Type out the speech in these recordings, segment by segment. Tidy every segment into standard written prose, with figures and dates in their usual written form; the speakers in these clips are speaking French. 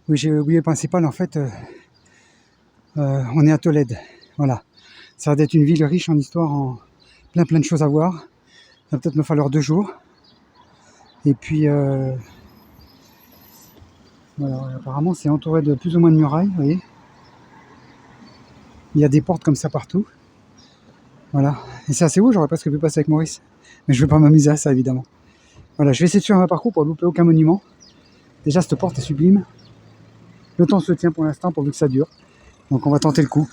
Oui, j'ai oublié le principal, en fait, on est à Tolède, voilà. Ça va être une ville riche en histoire, en plein de choses à voir. Ça va peut-être me falloir 2 jours. Et puis, voilà, apparemment c'est entouré de plus ou moins de murailles, vous voyez. Il y a des portes comme ça partout. Voilà. Et c'est assez beau, j'aurais presque pu passer avec Maurice. Mais je ne vais pas m'amuser à ça, évidemment. Voilà, je vais essayer de suivre un parcours pour ne louper aucun monument. Déjà, cette porte est sublime. Le temps se tient pour l'instant, pourvu que ça dure. Donc on va tenter le coup.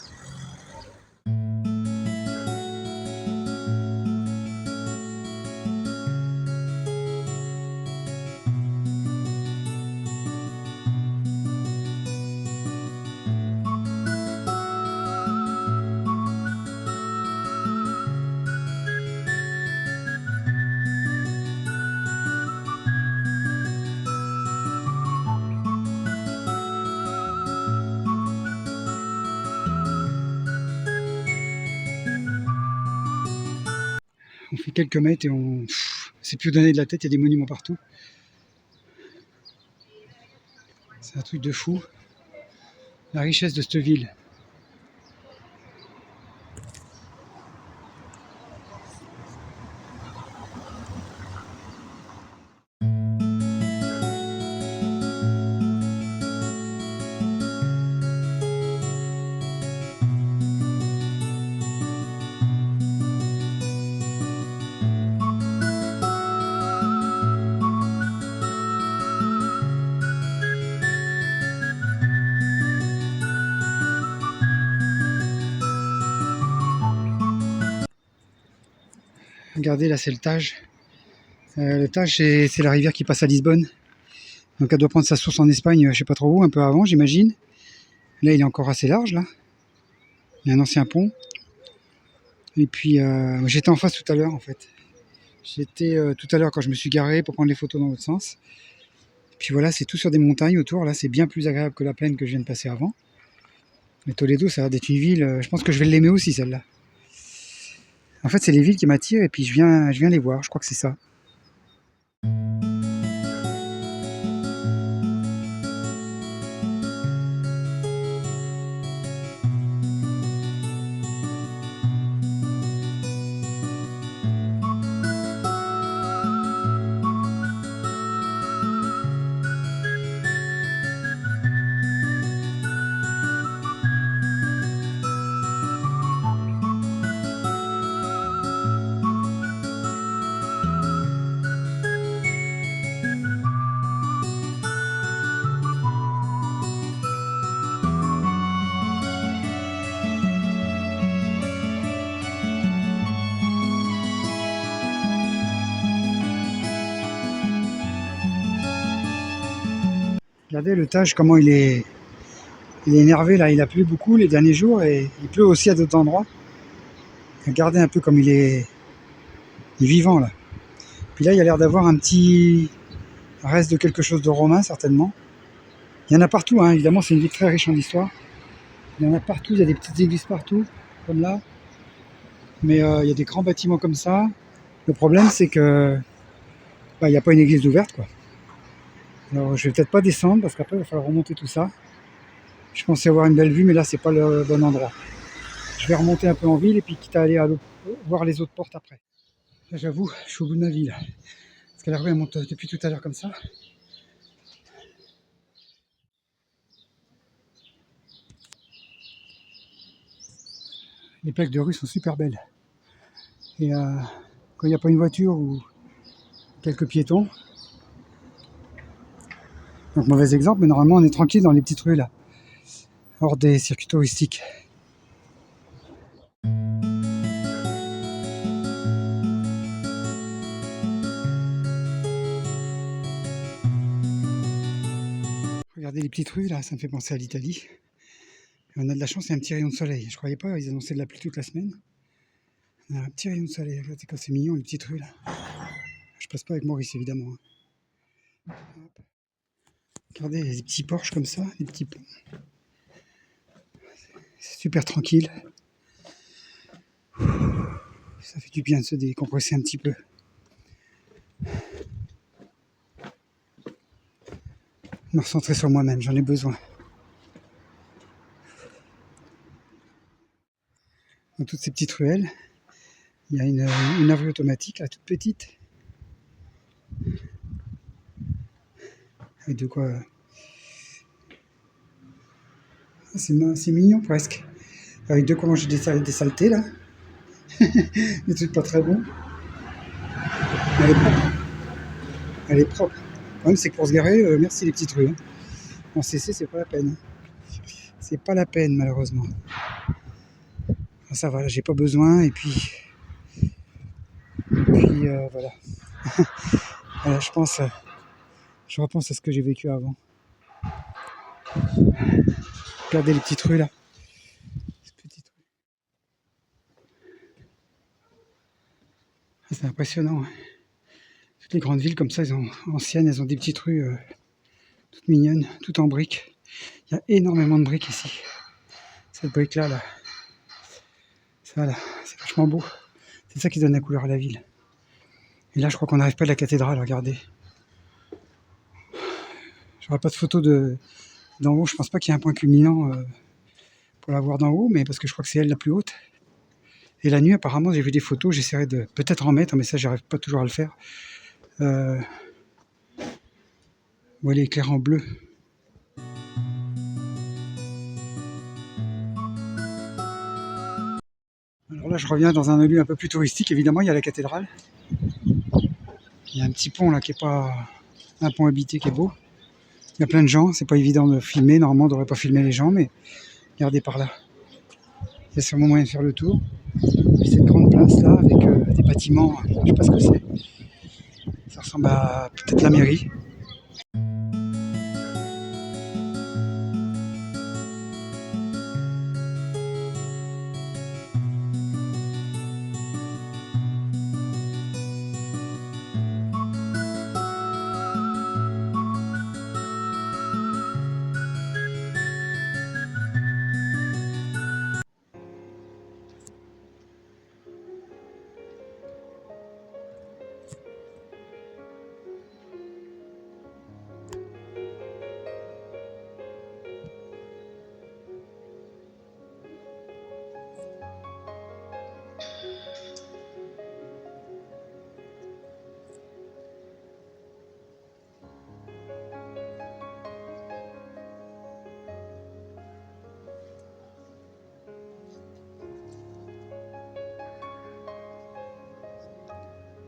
On fait quelques mètres et on... c'est plus donné de la tête, il y a des monuments partout. C'est un truc de fou. La richesse de cette ville. Regardez, là c'est le Tage. Le Tage, c'est la rivière qui passe à Lisbonne. Donc elle doit prendre sa source en Espagne, je sais pas trop où, un peu avant j'imagine. Là il est encore assez large là. Il y a un ancien pont. Et puis j'étais en face tout à l'heure en fait. J'étais tout à l'heure quand je me suis garé pour prendre les photos dans l'autre sens. Et puis voilà, c'est tout sur des montagnes autour. Là c'est bien plus agréable que la plaine que je viens de passer avant. Mais Toledo, ça a l'air d'être une ville, je pense que je vais l'aimer aussi celle-là. En fait c'est les villes qui m'attirent et puis je viens les voir, je crois que c'est ça. Regardez le Tage, comment il est énervé là, il a plu beaucoup les derniers jours et il pleut aussi à d'autres endroits. Regardez un peu comme il est vivant là. Puis là il y a l'air d'avoir un petit reste de quelque chose de romain certainement. Il y en a partout, hein. Évidemment c'est une ville très riche en histoire. Il y en a partout, il y a des petites églises partout, comme là. Mais il y a des grands bâtiments comme ça. Le problème c'est que il n'y a pas une église ouverte quoi. Alors je vais peut-être pas descendre parce qu'après il va falloir remonter tout ça. Je pensais avoir une belle vue mais là c'est pas le bon endroit. Je vais remonter un peu en ville et puis quitte à aller voir les autres portes après. Là j'avoue, je suis au bout de ma vie là. Parce que la rue elle monte depuis tout à l'heure comme ça. Les plaques de rue sont super belles. Et quand il n'y a pas une voiture ou quelques piétons, donc mauvais exemple, mais normalement on est tranquille dans les petites rues là, hors des circuits touristiques. Regardez les petites rues là, ça me fait penser à l'Italie. On a de la chance, il y a un petit rayon de soleil. Je croyais pas, ils annonçaient de la pluie toute la semaine. On a un petit rayon de soleil, regardez comme c'est mignon les petites rues là. Je passe pas avec Maurice évidemment. Regardez, il y a des petits porches comme ça, des petits ponts. C'est super tranquille. Ça fait du bien de se décompresser un petit peu. me recentrer sur moi-même, j'en ai besoin. Dans toutes ces petites ruelles, il y a une laverie automatique, là, toute petite, avec de quoi... C'est mignon presque. Avec de quoi manger des saletés, là. Des trucs pas très bons. Elle est propre. Elle est propre. Le problème, c'est que pour se garer, merci les petites rues. Hein. En CC, c'est pas la peine. C'est pas la peine, malheureusement. Enfin, ça va, là, j'ai pas besoin, et puis voilà. Voilà, je repense à ce que j'ai vécu avant. Regardez les petites rues, là. Petites rues. Ah, c'est impressionnant. Hein. Toutes les grandes villes comme ça, anciennes, elles ont des petites rues toutes mignonnes, toutes en briques. Il y a énormément de briques ici. Cette brique-là, là. Ça, là, c'est vachement beau. C'est ça qui donne la couleur à la ville. Et là, je crois qu'on n'arrive pas à la cathédrale, regardez. J'aurai pas de photo d'en haut. Je pense pas qu'il y ait un point culminant pour la voir d'en haut, mais parce que je crois que c'est elle la plus haute. Et la nuit, apparemment, j'ai vu des photos. J'essaierai de peut-être en mettre, mais ça, j'arrive pas toujours à le faire. Où elle est éclairée en bleu. Alors là, je reviens dans un lieu un peu plus touristique. Évidemment, il y a la cathédrale. Il y a un petit pont là qui est pas un pont habité qui est beau. Il y a plein de gens. C'est pas évident de filmer. Normalement, on devrait pas filmer les gens, mais regardez par là. Il y a sûrement moyen de faire le tour. Et cette grande place là avec des bâtiments, je sais pas ce que c'est. Ça ressemble à peut-être la mairie.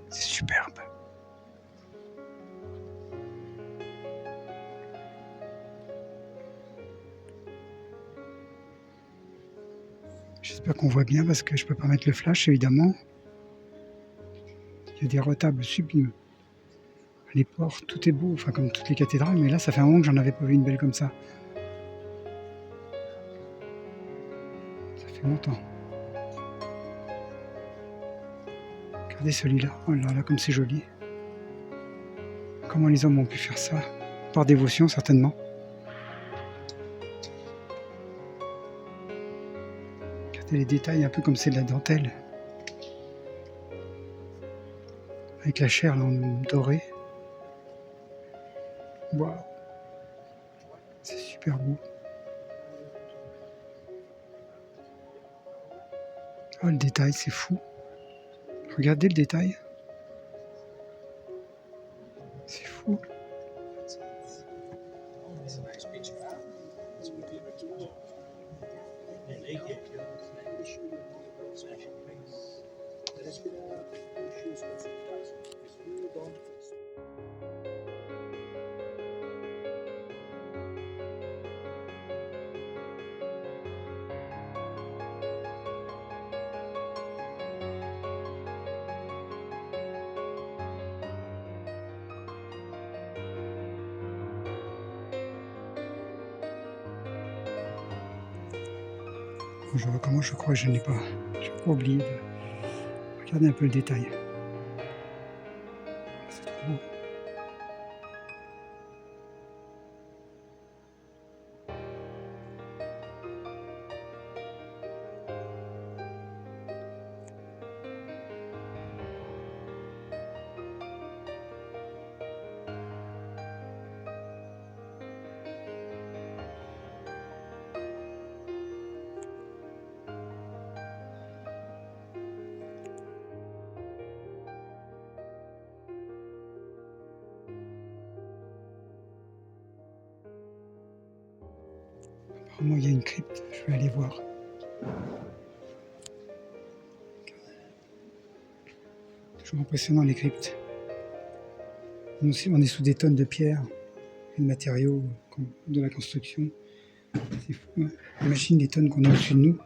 C'est superbe. J'espère qu'on voit bien parce que je peux pas mettre le flash évidemment. Il y a des retables sublimes. Les portes, tout est beau, enfin comme toutes les cathédrales, mais là ça fait un moment que j'en avais pas vu une belle comme ça. Ça fait longtemps. Regardez celui-là, oh là là comme c'est joli. Comment les hommes ont pu faire ça? Par dévotion certainement. Regardez les détails, un peu comme c'est de la dentelle. Avec la chair là en doré. Waouh, c'est super beau. Oh le détail, c'est fou. Regardez le détail. C'est fou. Je recommence, je crois que je n'ai pas. J'ai pas oublié de regarder un peu le détail. C'est trop beau. Apparemment, il y a une crypte. Je vais aller voir. Toujours impressionnant les cryptes. Nous aussi, on est sous des tonnes de pierres et de matériaux de la construction. C'est fou, hein. Imagine les tonnes qu'on a au-dessus de nous.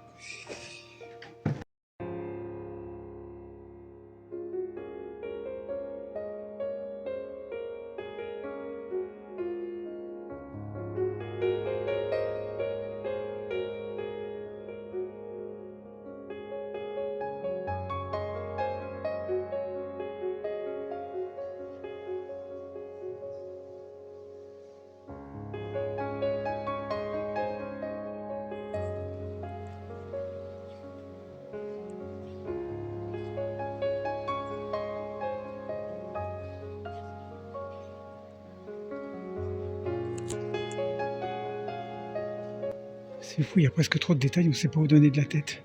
C'est fou, il y a presque trop de détails, on ne sait pas où donner de la tête.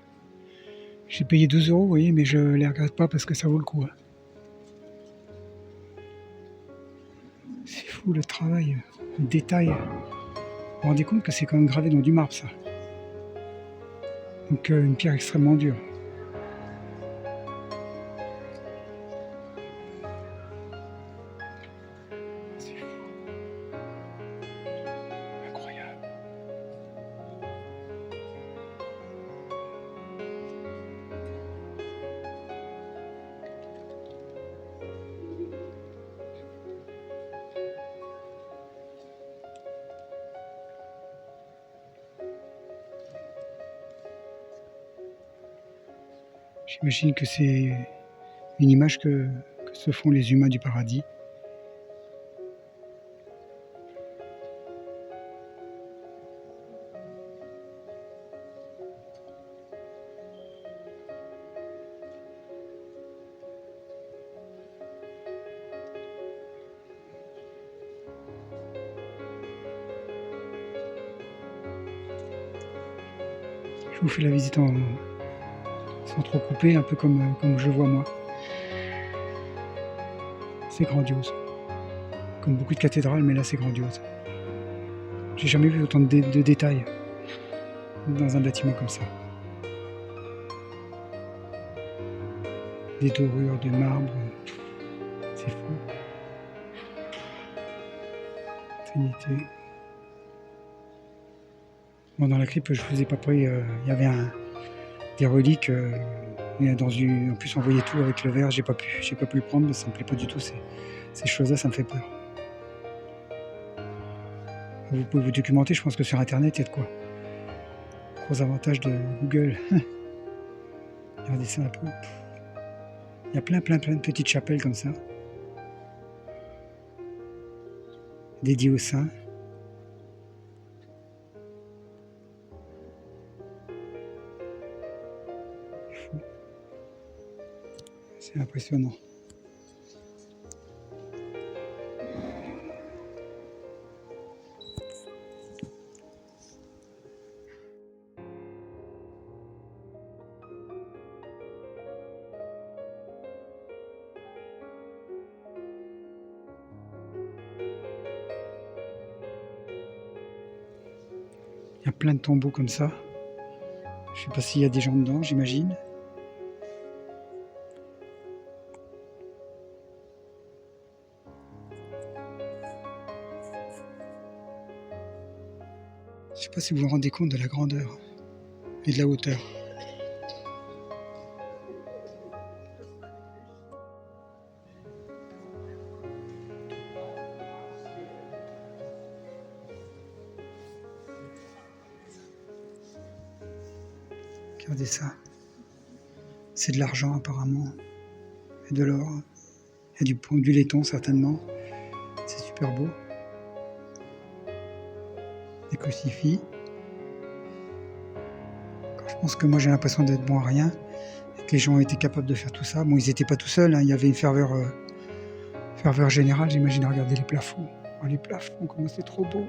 J'ai payé 12 €, vous voyez, mais je les regrette pas parce que ça vaut le coup, hein. C'est fou le travail, le détail. Vous vous rendez compte que c'est quand même gravé dans du marbre, ça. Donc une pierre extrêmement dure. C'est fou. Incroyable. J'imagine que c'est une image que se font les humains du paradis. Je vous fais la visite sans trop couper, un peu comme je le vois moi. C'est grandiose. Comme beaucoup de cathédrales, mais là c'est grandiose. J'ai jamais vu autant de détails dans un bâtiment comme ça. Des dorures de marbre, c'est fou. Trinité. Bon, dans la crypte, je vous ai pas pris, il y avait des reliques. En plus, on voyait tout avec le verre. J'ai pas pu le prendre, mais ça me plaît pas du tout. Ces choses-là, ça me fait peur. Vous pouvez vous documenter. Je pense que sur Internet, il y a de quoi. Gros avantage de Google. Regardez ça un peu. Il y a plein de petites chapelles comme ça, dédiées aux saints. C'est impressionnant. Il y a plein de tombeaux comme ça. Je sais pas s'il y a des gens dedans, j'imagine. Je sais pas si vous vous rendez compte de la grandeur et de la hauteur. Regardez ça. C'est de l'argent apparemment. Et de l'or. Il y a du laiton certainement. C'est super beau. Des crucifix. Quand je pense que moi j'ai l'impression d'être bon à rien, et que les gens ont été capables de faire tout ça. Bon, ils n'étaient pas tout seuls, hein. Il y avait une ferveur générale, j'imagine. Regardez les plafonds. Oh, les plafonds, comment c'est trop beau.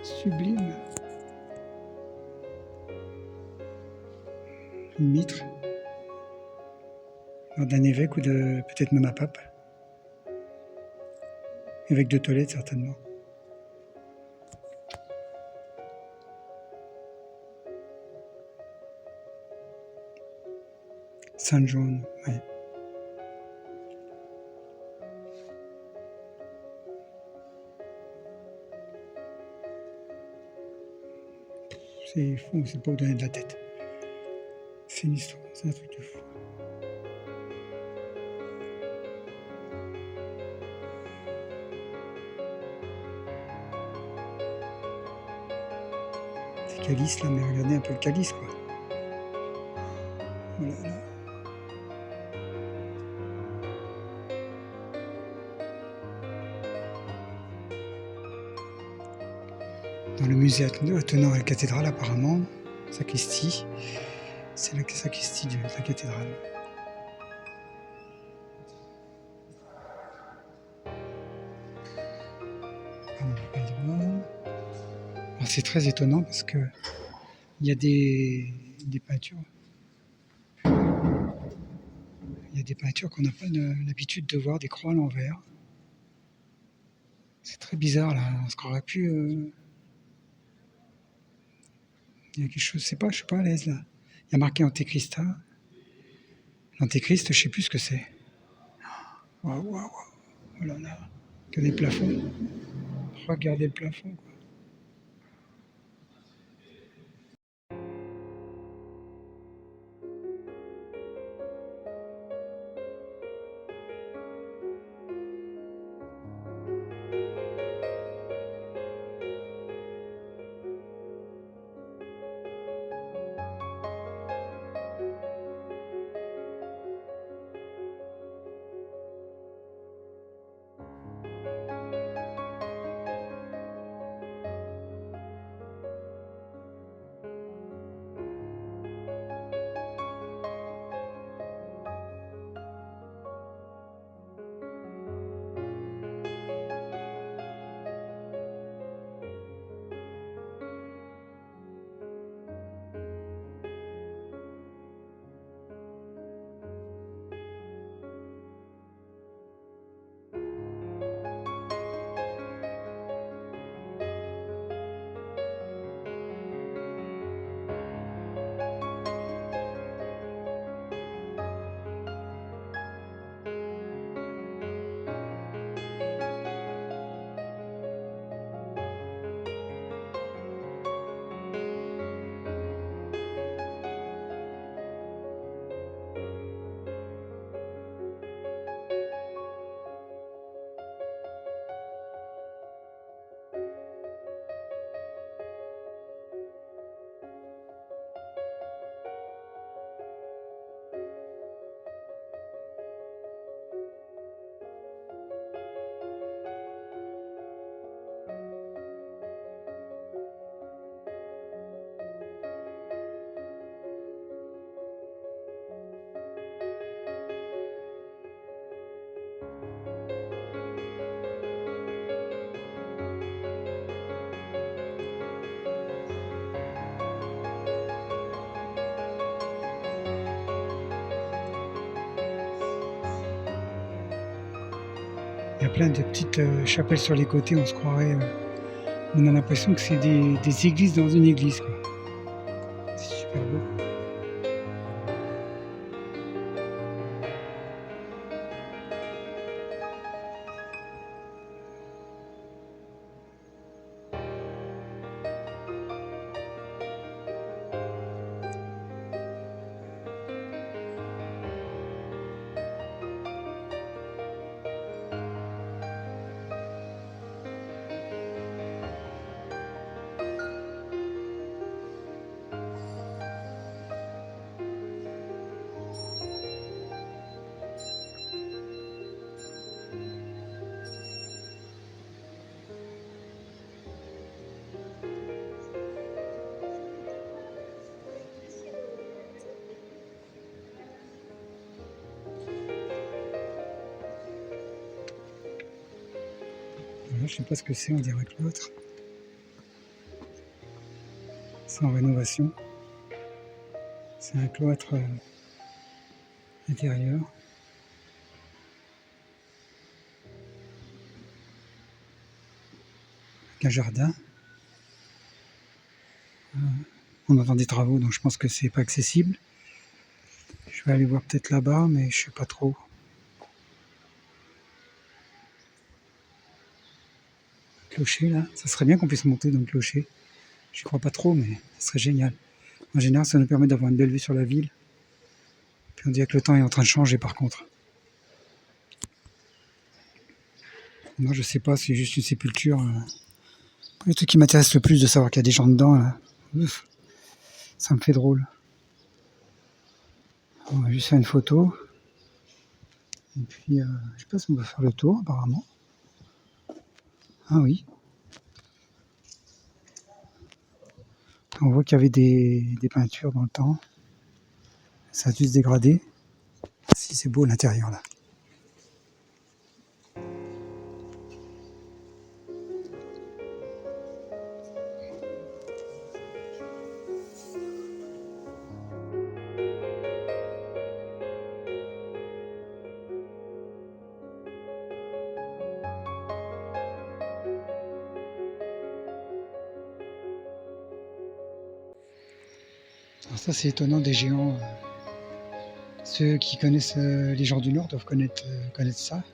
Sublime. Une mitre. D'un évêque ou peut-être même un pape. Évêque de Tolède certainement. Saint-Jaune, ouais. C'est fou, c'est pas vous donner de la tête. C'est une histoire, c'est un truc de fou. C'est calice là, mais regardez un peu le calice quoi. Oh là là. Dans le musée attenant à la cathédrale apparemment, sacristie, c'est la sacristie de la cathédrale. C'est très étonnant parce que il y a des peintures. Il y a des peintures qu'on n'a pas l'habitude de voir, des croix à l'envers. C'est très bizarre là, on se croirait plus. Il y a quelque chose, je suis pas à l'aise là. Il y a marqué Antéchrista. L'Antéchrist, je sais plus ce que c'est. Waouh, waouh, waouh. Oh là là. Que des plafonds. Regardez le plafond quoi. Il y a plein de petites chapelles sur les côtés, on se croirait. On a l'impression que c'est des églises dans une église quoi. C'est super beau. Voilà, je sais pas ce que c'est, on dirait que l'autre. C'est en rénovation. C'est un cloître intérieur. Avec un jardin. On entend des travaux, donc je pense que c'est pas accessible. Je Je vais aller voir peut-être là-bas, mais je sais pas trop. Clocher là, ça serait bien qu'on puisse monter dans le clocher. J'y crois pas trop, mais ça serait génial. En général, ça nous permet d'avoir une belle vue sur la ville. Puis on dirait que le temps est en train de changer par contre. Moi, je sais pas, c'est juste une sépulture. Le truc qui m'intéresse le plus de savoir qu'il y a des gens dedans, là. Ouf, ça me fait drôle. On va juste faire une photo. Et puis, je sais pas si on va faire le tour, apparemment. Ah oui. On voit qu'il y avait des peintures dans le temps. Ça a dû se dégrader. Si c'est beau l'intérieur, là. Alors ça, c'est étonnant, des géants. Ceux qui connaissent les gens du Nord doivent connaître ça.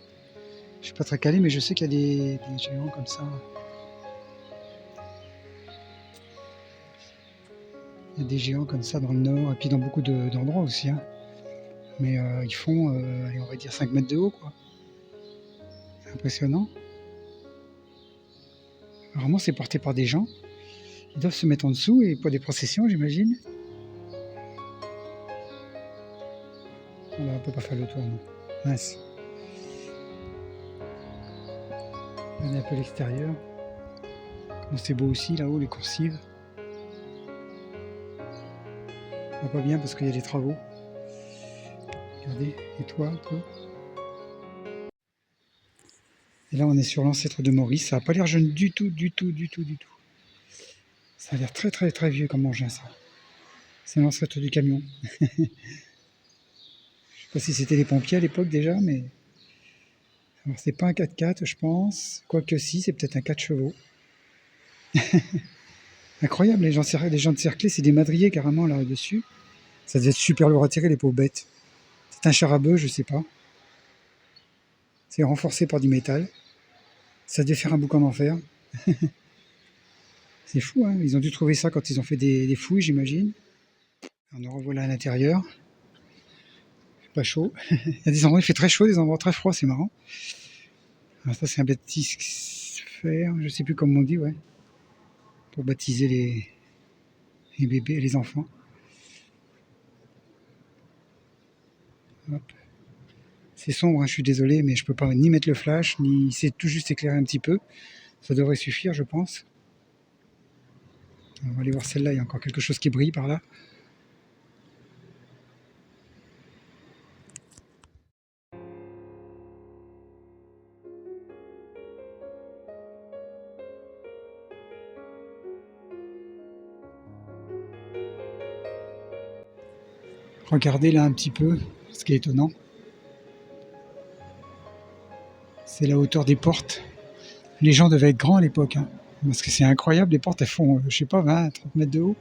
Je suis pas très calé, mais je sais qu'il y a des géants comme ça. Il y a des géants comme ça dans le Nord, et puis dans beaucoup d'endroits aussi. Hein. Mais ils font, allez, on va dire 5 mètres de haut, quoi. C'est impressionnant. Apparemment, c'est porté par des gens. Ils doivent se mettre en dessous, et pour des processions, j'imagine. On peut pas faire le tour, non. Mince. Regardez un peu l'extérieur. Comment c'est beau aussi, là-haut, les coursives. On voit pas bien parce qu'il y a des travaux. Regardez, et toi, un peu. Et là, on est sur l'ancêtre de Maurice. Ça n'a pas l'air jeune du tout, du tout, du tout, du tout. Ça a l'air très, très, très vieux comme engin, ça. C'est l'ancêtre du camion. Je sais pas si c'était les pompiers à l'époque déjà, mais... Alors, c'est pas un 4x4, je pense. Quoique si, c'est peut-être un 4 chevaux. Incroyable, les gens de Cerclé, c'est des madriers carrément là-dessus. Ça devait être super lourd à tirer, les pauvres bêtes. C'est un char à bœuf, je sais pas. C'est renforcé par du métal. Ça devait faire un boucan d'enfer. C'est fou, hein. Ils ont dû trouver ça quand ils ont fait des fouilles, j'imagine. On nous revoilà à l'intérieur. Pas chaud. Il y a des endroits où il fait très chaud, des endroits très froids, c'est marrant. Alors ça, c'est un baptiste-fer, je sais plus comment on dit, ouais. Pour baptiser les bébés, les enfants. Hop. C'est sombre, hein, je suis désolé, mais je peux pas ni mettre le flash, ni c'est tout juste éclairer un petit peu. Ça devrait suffire, je pense. On va aller voir celle-là, il y a encore quelque chose qui brille par là. Regardez là un petit peu, ce qui est étonnant. C'est la hauteur des portes. Les gens devaient être grands à l'époque, hein, parce que c'est incroyable, les portes elles font, je sais pas, 20, 30 mètres de haut.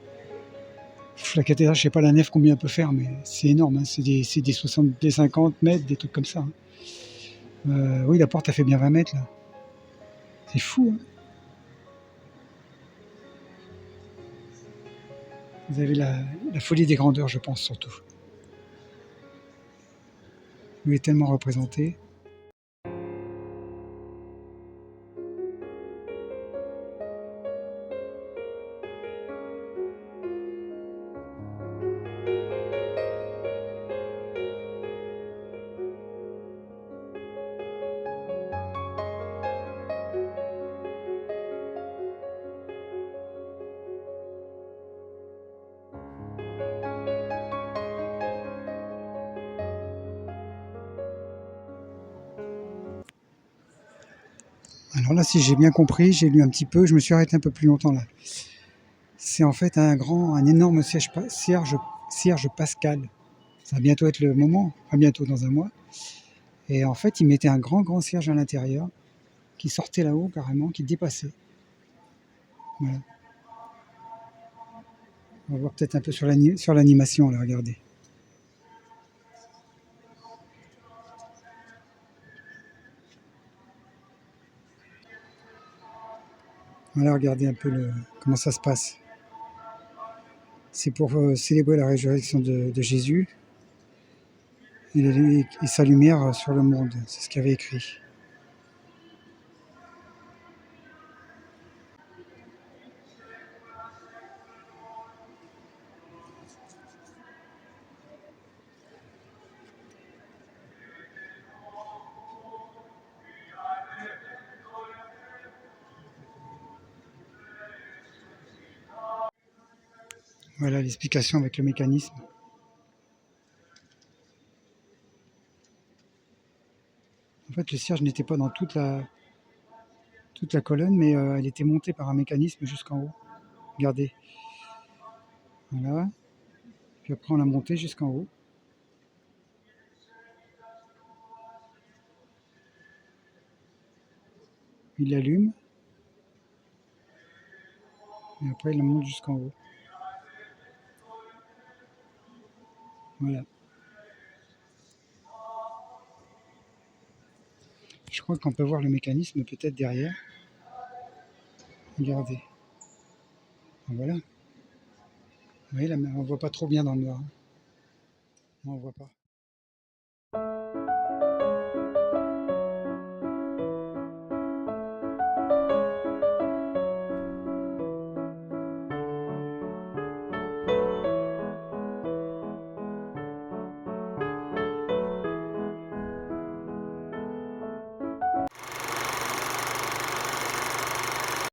La cathédrale, je sais pas la nef combien elle peut faire, mais c'est énorme, hein, c'est des 60, des 50 mètres, des trucs comme ça. Hein. Oui, la porte, elle fait bien 20 mètres, là. C'est fou, hein. Vous avez la folie des grandeurs, je pense, surtout. Vous est tellement représenté. Alors là, si j'ai bien compris, j'ai lu un petit peu, je me suis arrêté un peu plus longtemps là. C'est en fait un énorme cierge pascal. Ça va bientôt être le moment, pas bientôt dans un mois. Et en fait, ils mettaient un grand cierge à l'intérieur, qui sortait là-haut carrément, qui dépassait. Voilà. On va voir peut-être un peu sur l'animation, là, regardez. Voilà, regardez un peu comment ça se passe. C'est pour célébrer la résurrection de Jésus et sa lumière sur le monde. C'est ce qu'il avait écrit. Voilà l'explication avec le mécanisme. En fait, le cierge n'était pas dans toute la colonne, mais elle était montée par un mécanisme jusqu'en haut. Regardez. Voilà. Puis après, on l'a montée jusqu'en haut. Il l'allume. Et après, il la monte jusqu'en haut. Voilà. Je crois qu'on peut voir le mécanisme peut-être derrière. Regardez. Voilà. Vous voyez, on ne voit pas trop bien dans le noir. Non, on ne voit pas.